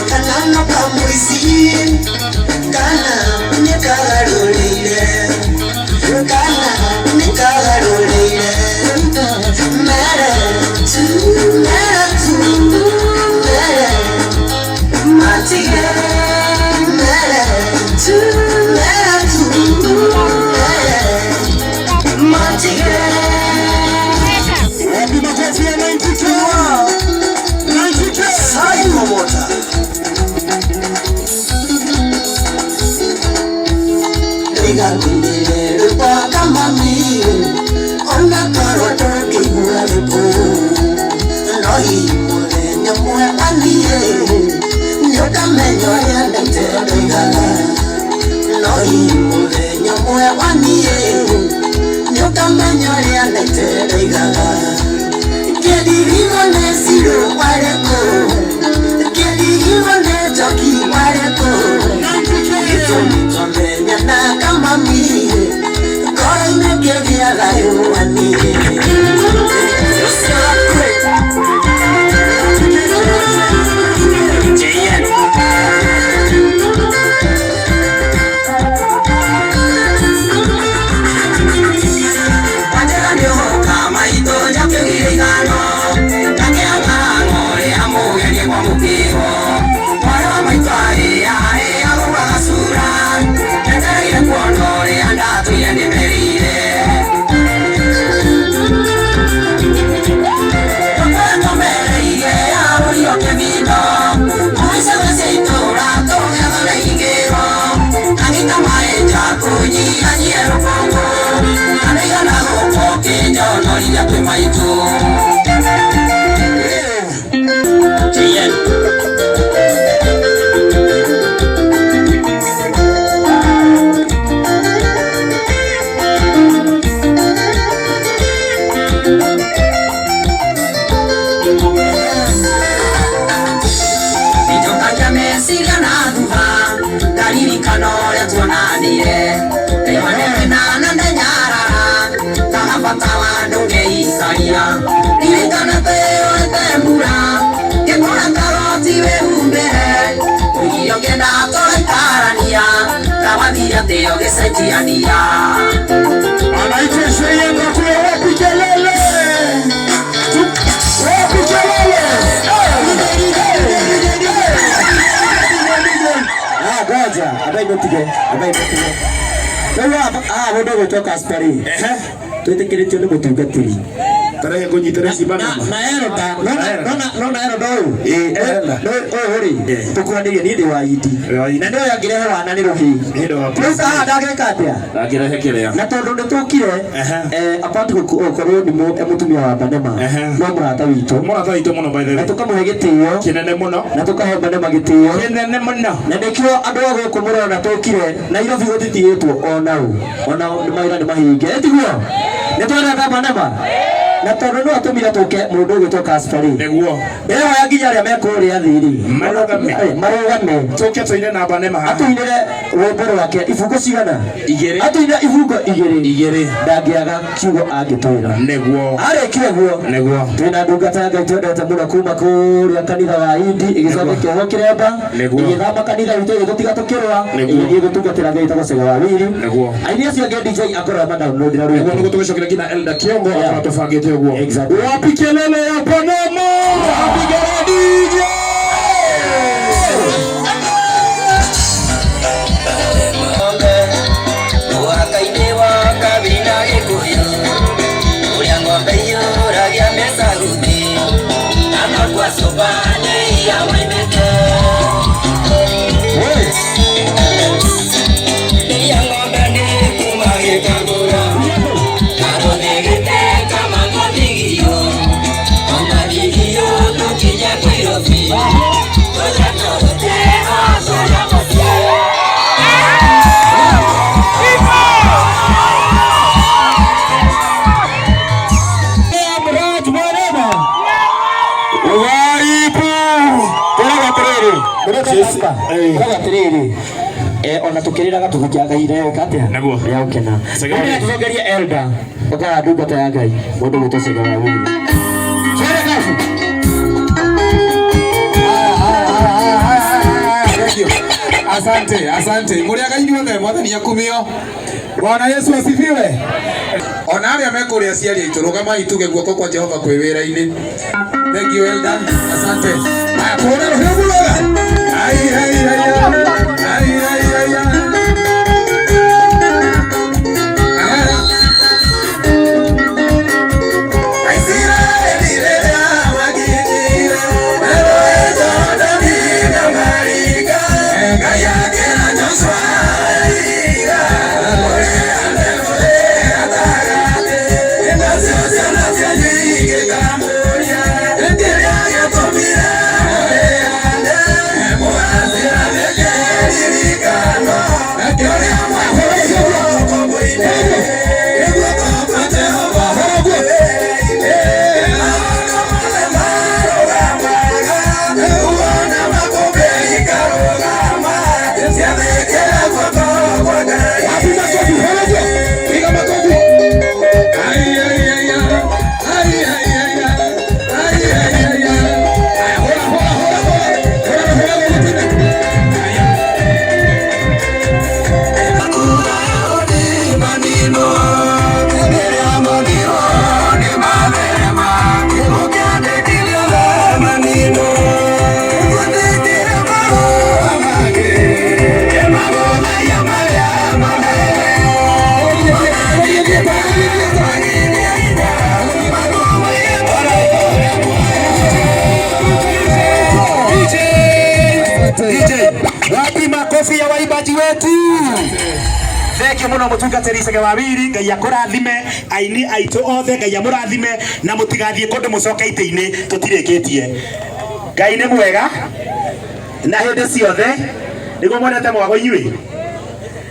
kanano kamwisi kana nikagarulile kana nikagarulile mere tu mere matige mere tu mere matige. Happy makofi ya 92 Simon Water. Ligandile kwa kama mimi ona karota kibura lepo noi mule nyamwe anie nyoka menyo ya ndete ligala noi mule nyamwe anie nyoka menyo ya ndete ligala kedirigo nesiro wareko kedirigo netoki wareko Tomenya na kama mimi Kora imegegia layo wani Wajera nyoho kama ito Jape girigano Kake angango ya mugeni kwa mukiho Waro maitwari ya sura Nandari kuono anda tuyende merire Tokando merire Uri oke vino Uisa weseito rato Yadole ingero Angita maeja kunyi Ajiero kongo Anega na hopo Kenja onori ya kwe maitu Chien Teo que se tiania Anaite sheyendo kule wapi kelele Wapi kelele Goja abai botige Wodo gotoka aspari Tuite kiritio ni mutungatiri Tarehe kunyitare sibana na eroda nona eroda ori tukuandirie ni ndi wa iti na ndio yagirehe wana ni ruhi Musa ndageka atia ndagirehe kiria na tondu nditokire apart gukorwo ni mutumia wa Banema no murata witu muno by the way tukamuhe gitio kinene muno na tukahe Banema gitio kinene muno na ndikio andu ago kumurona tokire na iro bigo titiitwo onau ni maira ni mahinge etiguo ni twenda Banema na tondu no atumira toke mundu ugitoka aspari neguo leo yaginya ria mekuria thiri marugame toke toine na Banema atuinire rwimbo rwake ifungo cigana igiri atuine ifungo igiri ndangiaga kiugo angitwira neguo arekire guo neguo twina ndungata Ngai twendete muno kuma kuria kanitha wa Indi igicoka kioho kiremba igithama kanitha witu igutiga tukirwa igiye gutungatira Ngai tagocega wa wiri neguo aini acio nge DJ akora download na rwimbo neguo tugicokera kina Elda Kiongo atufangite guo exactly wapi kelele ya Banema wapi gara DJ ona tukirira gatuthukya Ngai reo katia naguo ya ukena segera tuzogeria Elda oka ndungata ya Ngai mundu gutosega wa wili chere kafu Asante. Mulia gaini wothe mwathani akumio. Bwana Yesu asifiwe. Ona aria mekuria ciari itu rugama ituge guoko kwa Jehova kwi wira-ini. Thank you, well done. Asante. Akona roho muloga. Ai. Makofi ya waibaji wetu. Thank you muno mutungatiri Icege wa Wiri, Ngai akurathime, aini aitu othe Ngai amurathime na mutigathie kundu mucoka ite-ini tutirikitie. Ngai ni mwega na hindi ciothe niguo mwenete mwago inyui.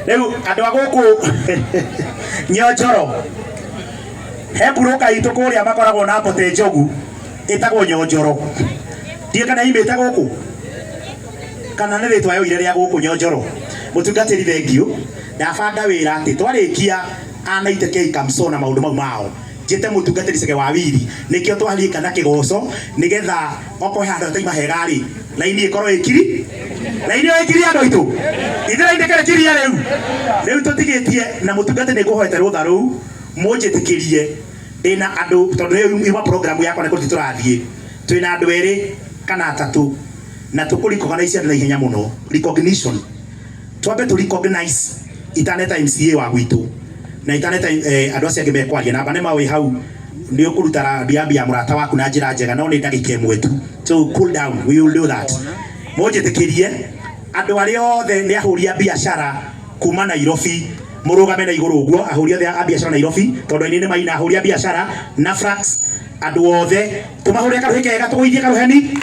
Riu andu a guku Nyonjoro he buruka itu kuria makoragwo na mbote njogu itagwo Nyonjoro. Ndie kana imite guku kana nä rĩtwa yo ire rĩa gũkũ Nyonjoro. Mũtungatĩri thengio ndabanga wĩra atĩ twarikia anaite kei kamso na maũndũ mau mao njĩte mũtungatĩri Icege wa Wiri nĩkĩo twarika na kĩgoco nĩgetha okorwo handũ hataima hega rĩ laini ĩkorwo ĩkiri laini ĩkiri andũ aitũ ithira indĩkĩre kiria rĩu tũtigĩtie na mũtungatĩri nĩngũhoete rũtha rũu mũnjĩtĩkĩrie ndĩna andũ tondũ rĩu program yakwa nĩ kũrĩ tũrathiĩ twĩna andũ erĩ kana atatũ na tukuricognize na ihenya muno. Recognition twambe tu recognize Internet MCA wa gwitu na Internet andu acio angi mekwaria namba nĩ mawe hau nĩ ũkũruta biambia mũrata waku na njĩra njega no nĩ ndagĩka ĩmwe tu, so cool down, we will do that. Mũnjĩtĩkĩrie andũ arĩa othe nĩ ahũri a biacara kuma Nairobi mũrũgame na igũrũ ũguo, ahũri othe a biacara Nairobi tondũ ini nĩ maina ahũri a biacara na Frax andũ othe tumahũrĩre karuhĩ kega tũgũithie karuheni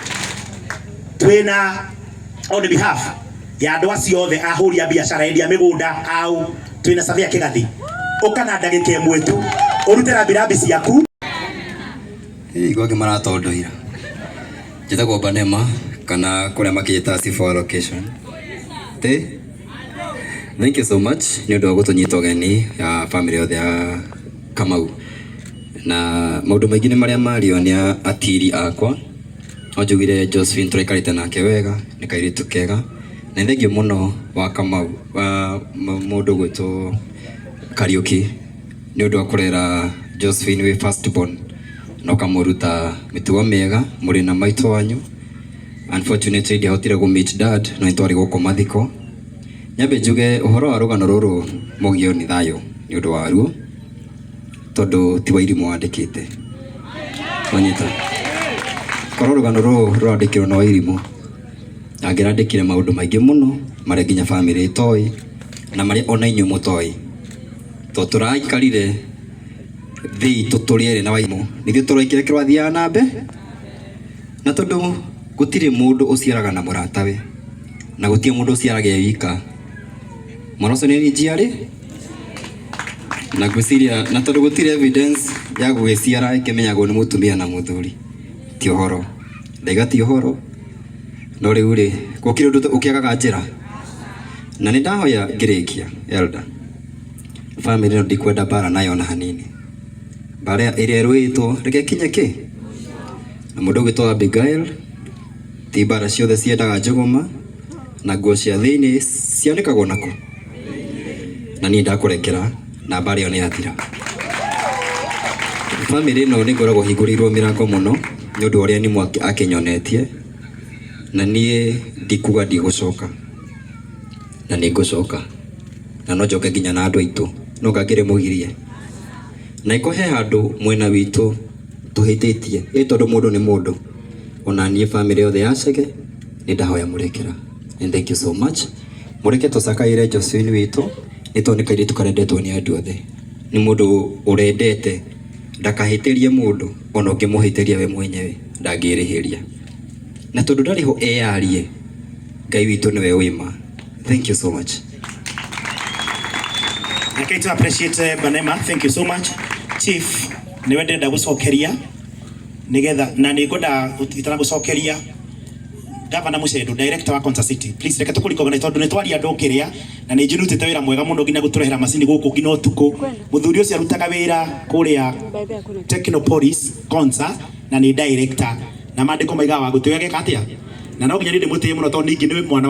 twina on behalf ya andu acio othe ahũri a biacara endia mĩgũnda au twina Savia Kĩgathi ukana ndagĩka ĩmwe tu ũrutĩra birambi ciaku igwake maratondoira njĩtagwo Banema kana kũrĩa makĩĩta C4 location. Thank you so much nĩ ũndũ wa gũtũnyita ũgeni ya family yothe ya Kamau na maũndũ maingĩ nĩ marĩa mario nĩ atiri akwa. Ojugire Josephine tũraikarĩte nake wega nĩ kairĩtu kega na thengiũ mũno wa Kamau wa mũndũ gwĩtwo Kariuki nĩ ũndũ wa kũrera Josephine wĩ first born na ũkamũruta mĩtugo mĩega mũrĩ na maitũ wanyu. Unfortunately ndiahotire gũ-meet dad no nĩtwarĩ gũkũ mathiko. Nyambe njuge ũhoro wa rũgano rũrũ mũgio nĩ thayũ nĩ ũndũ waruo tondũ ti Wairimũ wandĩkĩte wanyita korwo rũgano rũrũ rwandĩkĩrwo na Wairimũ angĩrandĩkire maũndũ maingĩ mũno marĩa nginya bamĩrĩ ĩtoĩ na marĩa ona inyuĩ mũtoĩ tondũ tũraikarire thĩ itũ tũrĩ erĩ na Wairimũ nĩthuĩ tũroikire kĩrwathiaga na mbe na tondũ gũtirĩ mũndũ ũciaraga na mũratawe na gũtirĩ mũndũ ũciaraga e wika mwana ũcio nĩ njiarĩ na ngwĩciria na tondũ gũtirĩ evidence ya gũgĩciara ĩkĩmenyagwo nĩ mũtumia na mũthuri ti ũhoro ndaiga ti ũhoro no rĩu rĩ gũkĩrĩ ũndũ ũkĩagaga njĩra na nĩ ndahoya ngĩrĩkia elder family ĩno ndikwenda mbara nayo na hanini mbara ĩrĩa ĩrũĩtwo reke kinye kĩ na mũndũ ũgĩtwo Abigail ti mbara ciothe ciendaga njũgũma na nguo cia thiini cionekagwo naku na niĩ ndakurekera na mbara ĩyo nĩ yathira. Family ĩno nĩ ngoragwo hingũrĩirwo mĩrango mũno nĩ ũndũ ũrĩa nimũ akĩnyonetie, na niĩ ndikuga ndigũcoka na nĩ ngũcoka na no njoke nginya na andũ aitũ no ngangĩre mũgirie na iko he handũ mwena witũ tuhĩtĩtie tondũ mũndũ nĩ mũndũ. Ona niĩ family yothe ya Chege nĩ ndahoya mũrekera, and thank you so much. Mũreke tũcakaĩre Josephine witũ nĩ tondũ nĩ kairĩtu karendetwo nĩ andũ othe, nĩ mũndũ ũrendete ndakahĩtĩrie mũndũ, ona ũngĩmũhĩtĩria we mwenyewe ndangĩrĩhĩria, na tondũ ndarĩ ho eyarie Ngai witũ nĩwe wĩma. Thank you so much. Okay, to appreciate Banema, thank you so much. Chief, niwe ndenda gucokeria nigetha na nĩ ngwenda itana gucokeria Governor Mucedo, Director wa Konza City. Please reke tukurikogana tondu nĩ twari andũ kiria na nĩ njirutĩte wĩra mwega mũno nginya gũtũrehera macini gũkũ nginya ũtukũ. Mũthuri ũcio arutaga wĩra kũrĩa Technopolis Konza na nĩ director na mandĩko maigaga wa gũtũya gĩka atĩa na no nginya ndĩmũtĩye mũno tondu ningĩ nĩ mwana